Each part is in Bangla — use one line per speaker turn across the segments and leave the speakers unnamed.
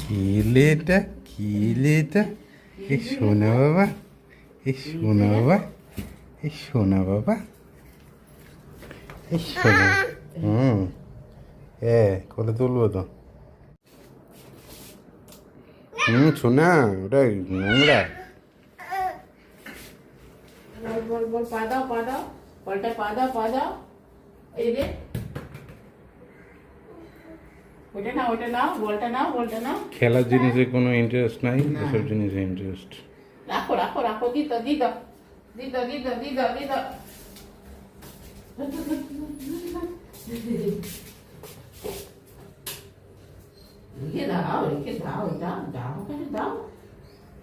কিলেটা কিলেটা এই সোনা বাবা, এই সোনা বাবা, এই সোনা বাবা, এই সোনা। কোলে তুলবো তো। সোনা ওটা নোংরা।
বল বল, পা দাও, পা দাও, বলটা পা দাও, পা দাও। এই রে, ওটা না, ওটা নাও, বলটা নাও, বলটা নাও।
খেলার জিনিসে কোনো ইন্টারেস্ট নাই, এসব জিনিসে ইন্টারেস্ট।
রাখো রাখো রাখো, দিত দিত দিত দিত দিত দিত। রেখে দাও, রেখে দাও, দাও দাও, ওখানে দাও,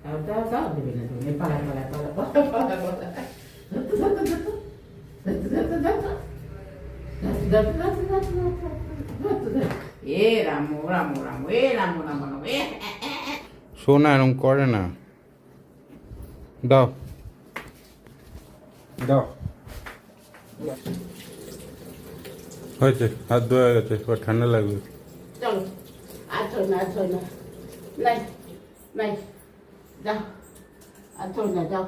দাও দাও দাও, দেবে না দেবে, পালা পালা পালা পালা পালা পালা। এ রামু রামু রামু, এ রামু রামু রামু, এ
সোনা এরকম করে না। দাও দাও, হয়েছে, হাত ধোয়া গেছে, এবার ঠান্ডা লাগবে।
চলো, আর ছড় না, আর ছড় না, নাই নাই, যাও, আর ছড় না, যাও।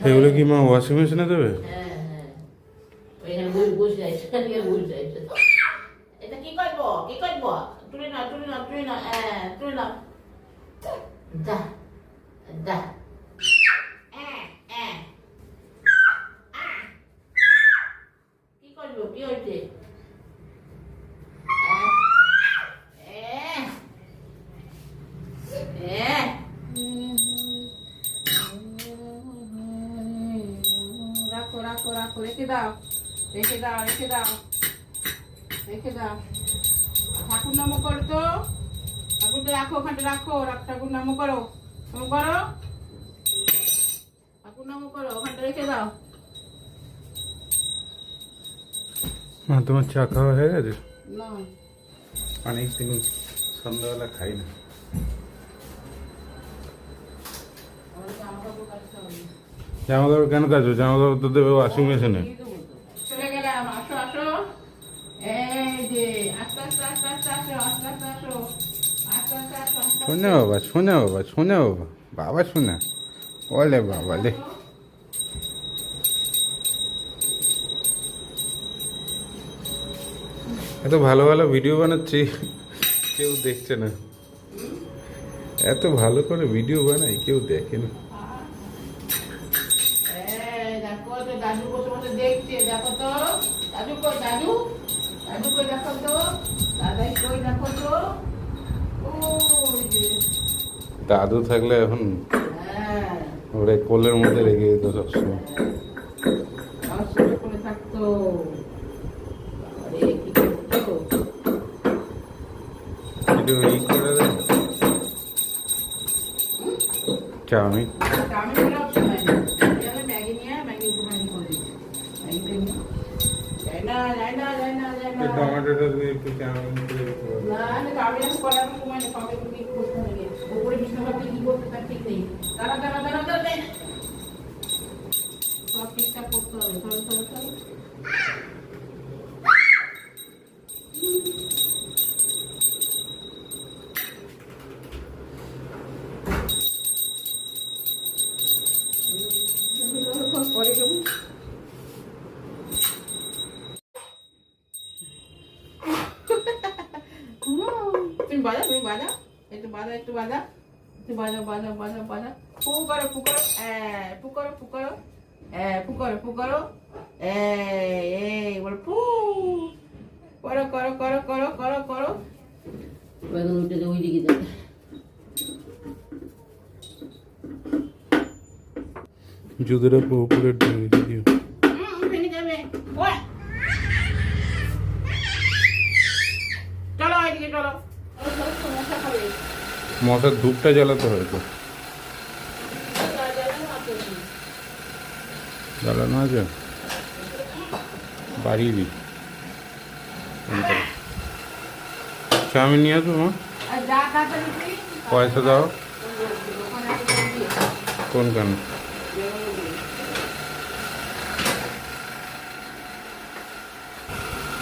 এগুলো কি মা ওয়াশিং মেশিনে দেবে?
এটা কি করবো, কি করবো? তুলে না, তুলে না, তুলে না, তুলে না, দা দা। কি করবো, কি হয়েছে? রাখো রাখো রাখো, রেখে দাও, রেখে দাও, রেখে দাও, রেখে দাও। ঠাকুর নাম করো তো, ঠাকুরটা রাখো, ওখানটা রাখো, ঠাকুর নাম করো, নাম করো, ঠাকুর নাম করো, ওখানটা রেখে দাও।
মা তোমার চা খাওয়া হয়ে গেছে?
না,
অনেকদিন সন্ধ্যাবেলা খাই না।
আমার জামা কাপড় কাচতে হবে।
জামা কাপড় কেন কাচবে? জামা কাপড় তো দেবে ওয়াশিং মেশিনে।
চলে গেলাম, আসো আসো, এই যে আস্তে আস্তে আস্তে আস্তে আসো, আস্তে আস্তে আসো, আস্তে আস্তে আসো, আস্তে আস্তে।
শোনা বাবা, শোনা বাবা, শোনা বাবা, বাবা শোনা, ওলে বাবা লে। এত ভালো ভালো ভিডিও বানাচ্ছি, কেউ দেখছে না। এত ভালো করে ভিডিও বানাই, কেউ দেখে না।
দেখো তো, দাদু বসে বসে দেখছে, দেখো তো, দাদু কই, দাদু, দাদু কই, দেখো তো, দাদাই কই, দেখো তো। ওই যে,
দাদু থাকলে এখন
হ্যাঁ,
ওরে কোলের মধ্যে রেখে দিত সবসময়।
আমার সঙ্গে করে থাকতো। আরে কি করতো?
একটু ই করে দেয় চাউমিন।
আমি কোনো অপশন হয় না, আমি ম্যাগি নিয়ে ম্যাগি একটু ম্যাগি করে দিচ্ছি, ম্যাগি করে নিয়ে যাই না, যাই না, যাই না, যাই না।
টমেটোটা দিয়ে একটু চাউমিন করে দিতে পারো।
না, আমি এখন করার সময় নেই, সবাই কি করতে হবে, উপরে বিষ্ণুভাবে কি করতে তার ঠিক নেই। দাঁড়া দাঁড়া দাঁড়া দাঁড়া, সব ঠিকঠাক করতে হবে, চলো চলো চলো। পরে যাবো। তুমি বাজা, তুমি বাজা, একটু বাজা, একটু বাজা, একটু বাজা, বাজা, বাজা, বাজা। ফু করো, ফু করো, ফু করো, ফু করো, ফু করো, ফু করো, এই বল ফু করো, করো, করো, করো, করো, করো। বেগুন উঠে ওই দিকে যাবে।
জুতোটা উপরে ঢুকে দিও।
ভেঙে যাবে। ওই, চলো ওইদিকে চলো, সমস্যা হবে।
মশার ধূপটা জ্বালাতে হয়তো জ্বালানো আছে, বাড়িয়ে দিই। চাউমিন নিয়ে আসবো মা,
আর যা তাড়াতাড়ি তুই
পয়সা দাও।
ওখানে একটা করে দিয়ে
কোন কান?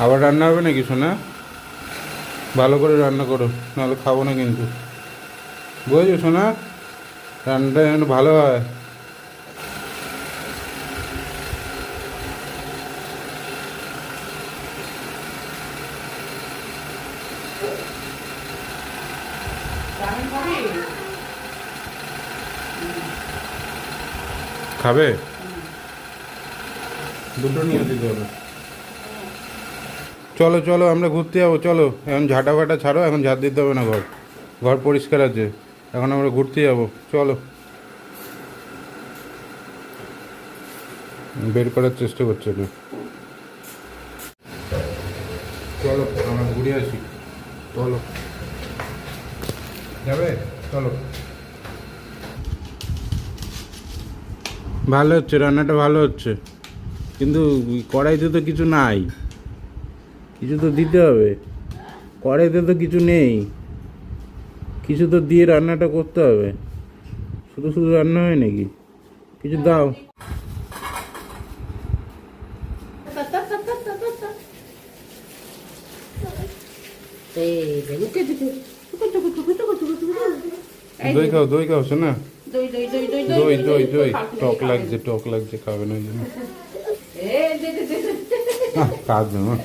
আবার রান্না হবে নাকি সোনা? ভালো করে রান্না করো, নাহলে খাবো না কিন্তু, বুঝেছো সোনা? রান্নাটা যেন ভালো হয়।
চাউমিন খাবি?
খাবে? দুটো নিয়ে দিতে হবে। চলো চলো আমরা ঘুরতে যাবো, চলো। এখন ঝাঁটা ফাটা ছাড়ো, এখন ঝাঁট দিতে হবে না, ঘর ঘর পরিষ্কার আছে, এখন আমরা ঘুরতে যাবো, চলো। বের করার চেষ্টা করছে না, চলো আমরা ঘুরে আসি, চলো। যাবে? চলো। ভালো হচ্ছে, রান্নাটা ভালো হচ্ছে, কিন্তু কড়াইতে তো কিছু নাই, কিছু তো দিতে হবে। কড়াইতে তো কিছু নেই, কিছু তো দিয়ে রান্নাটা করতে হবে। শুধু শুধু রান্না হয় নাকি? কিছু দাও। দই খাও, দই খাও শোনা,
দই দই দই দই
দই দই দই। টক লাগছে, টক লাগছে, খাবে না ওই জন্য। কাঁদবে মা,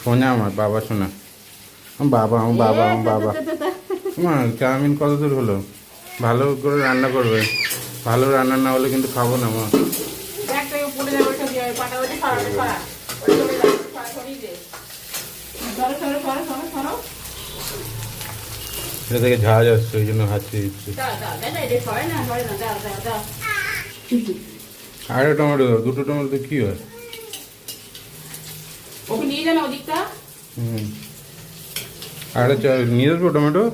শোনা আমার বাবা, শোনা আমার বাবা, আমার বাবা, আমার বাবা। মা চাউমিন কত দূর হলো? ভালো করে রান্না করবে, ভালো রান্না না হলে কিন্তু খাবো না মা। এটা থেকে ঝাঁজ আসছে, ওই জন্য হাঁচি দিচ্ছে। আরে টমেটো দাও, দুটো টমেটো কি হয়?
ওকে নিয়ে যান ওদিকটা।
হুম, আরে নিয়ে আসবো টমেটো?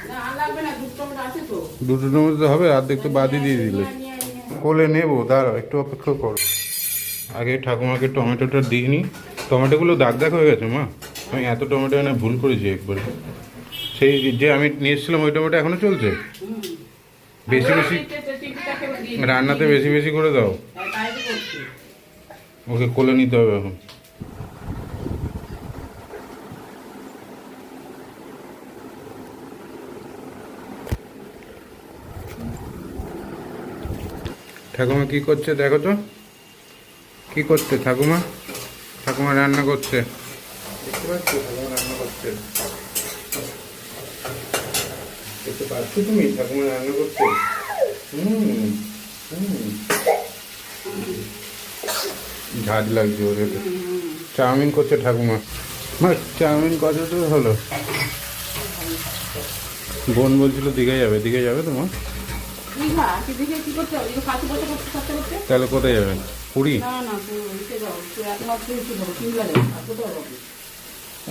না আর লাগবে না, দুটো টমেটো আছে তো।
দুটো টমেটো তো হবে, অর্ধেক তো বাদই দিয়ে দিলে। কোলে নেবো, দাঁড়াও একটু অপেক্ষা করো। আগে ঠাকুমাকে টমেটোটা দিইনি, টমেটোগুলো দাগ দাগ হয়ে গেছে মা। আমি এত টমেটো এনে ভুল করেছি একবারে। সেই যে আমি নিয়ে এসেছিলাম ওই টমেটো এখনো চলছে। বেশি বেশি রান্নাতে বেশি বেশি করে দাও, ওকে কোলে নিতে হবে এখন। ঠাকুমা কি করছে দেখো তো, কি করছে ঠাকুমা? ঠাকুমা রান্না করছে, দেখতে পাচ্ছ ঠাকুমা রান্না করছে, দেখতে পাচ্ছ তুমি ঠাকুমা রান্না করছে? ঝাঁজ লাগছে ওর, চাউমিন করছে ঠাকুমা। মা চাউমিন কত দূর হলো? বোন বলছিল দীঘায় যাবে, দীঘায় যাবে তোমার? তাহলে কোথায় যাবেন? পুরী?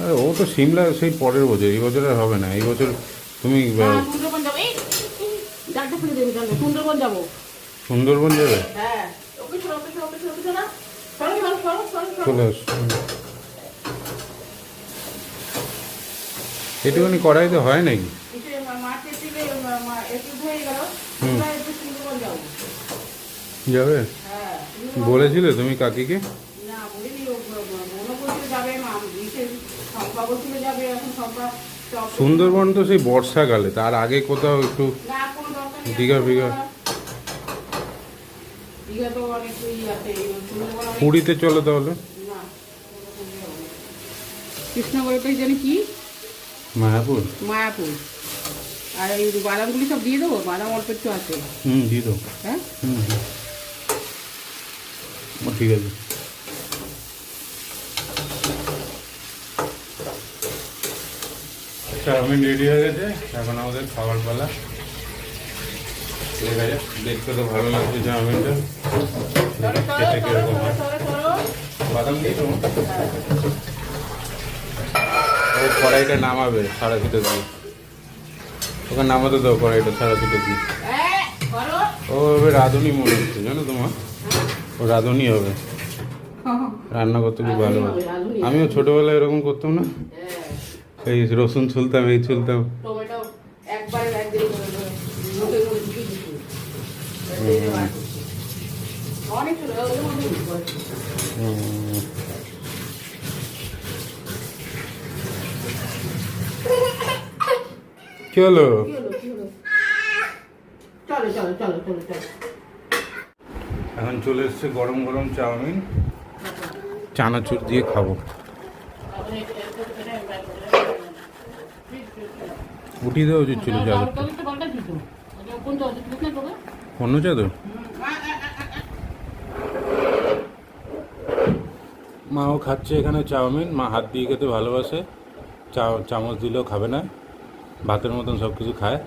আরে ও তো সিমলা সেই পরের বছর, এই বছর আর হবে না। এই বছর তুমি সুন্দরবন যাবে? চলে আস, এটুকুনি কড়াইতে হয় নাকি? যাবে বলেছিলে তুমি কাকিকে? সুন্দরবন তো সেই বর্ষাকালে, তার আগে কোথাও একটু দীঘা ফিঘা। পুরীতে চলো তাহলে।
কৃষ্ণগড়টা জানি কি,
মায়াপুর।
মায়াপুর। আর এই বাদামগুলি সব দিয়ে দেবো, বাদাম অল্প একটু আছে।
দিয়ে দেবো।
হ্যাঁ
ঠিক আছে। চাউমিন রেডি হয়ে গেছে, এখন আমাদের খাবার পালা। ঠিক আছে, দেখতে তো ভালো লাগছে চাউমিনটা, খেতে কিরকম হয়। বাদাম দিয়ে দেবো। ও কড়াইটা নামাবে সাড়ে দুটো দিয়ে, ওকে নামাতে দাও কড়াইটা সাড়ে দুটো দিয়ে। ও হবে রাঁধুনি মনে হচ্ছে, জানো তোমার, ও রাঁধুনি হবে। রান্না করতে খুব ভালো আমিও ছোটবেলায় এরকম করতাম না, এই রসুন ছুলতাম, এই ছুলতাম।
টমেটো একবারে একদিন মুখে মুখে ঢুকিয়ে দিচ্ছি অনেক ছিল ওদের মধ্যে
কি হলো?
চলো চলো চলো চলো চলো
এখন চলে এসছে গরম গরম চাউমিন, চানাচুর দিয়ে খাবো। উঠিয়ে দেওয়া উচিত ছিল চাদরটা। অন্য চাদর? মাও খাচ্ছে এখানে চাউমিন, মা হাত দিয়ে খেতে ভালোবাসে, চামচ দিলেও খাবে না, ভাতের মতন সব কিছু খায়।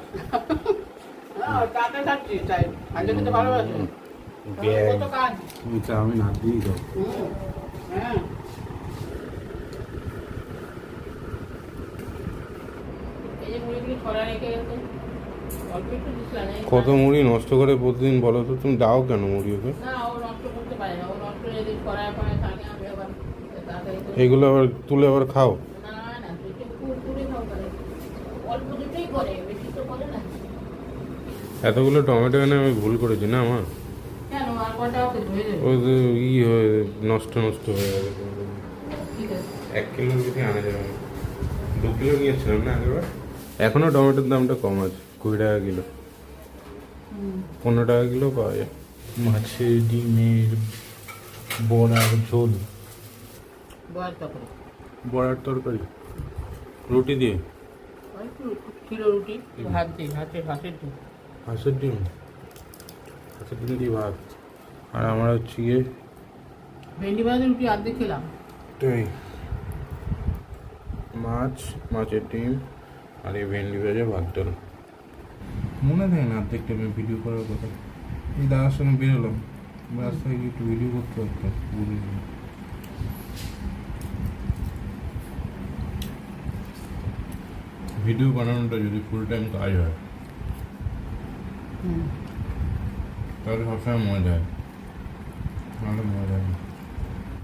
তুমি চাউমিন হাত দিয়েই খাও। কত মুড়ি নষ্ট করে প্রতিদিন, বলো তো? তুমি দাও কেন মুড়ি ওকে? এইগুলো আবার তুলে আবার খাও? এতগুলো টমেটো এনে আমি ভুল করেছি না মা? ওই যে হয়ে নষ্ট হয়ে গেছে। 1 কিলোর বেশি আনা যাবে না, 2 কিলো নিয়েছিলাম না আগেরবার। এখনো টমেটোর দামটা কম আছে, 20 টাকা কিলো, 15 টাকা কিলো পাওয়া যায়। মাছের ডিমের বড়ার ঝোল, বড়ার তরকারি, রুটি দিয়ে।
রুটি ভাত দিয়ে, হাঁসের ডিম,
হাঁসের ডিম দিয়ে ভাত। আর আমার হচ্ছে গিয়ে
ভেন্ডি ভাজা রুটি আর্ধেক খেলাম।
তাই মাছের ডিম আর এই ভেন্ডি ভাজা ভাত ডাল। মনে থাকে না অর্ধেকটা আমি ভিডিও করার কথা। এই দাদার সঙ্গে বেরোলাম, রাস্তায় গিয়ে একটু ভিডিও করতে পারতাম। ভিডিও বানানোটা যদি ফুল টাইম কাজ হয় তাহলে সবসময় মজা হয়, নাহলে মজা হয় না।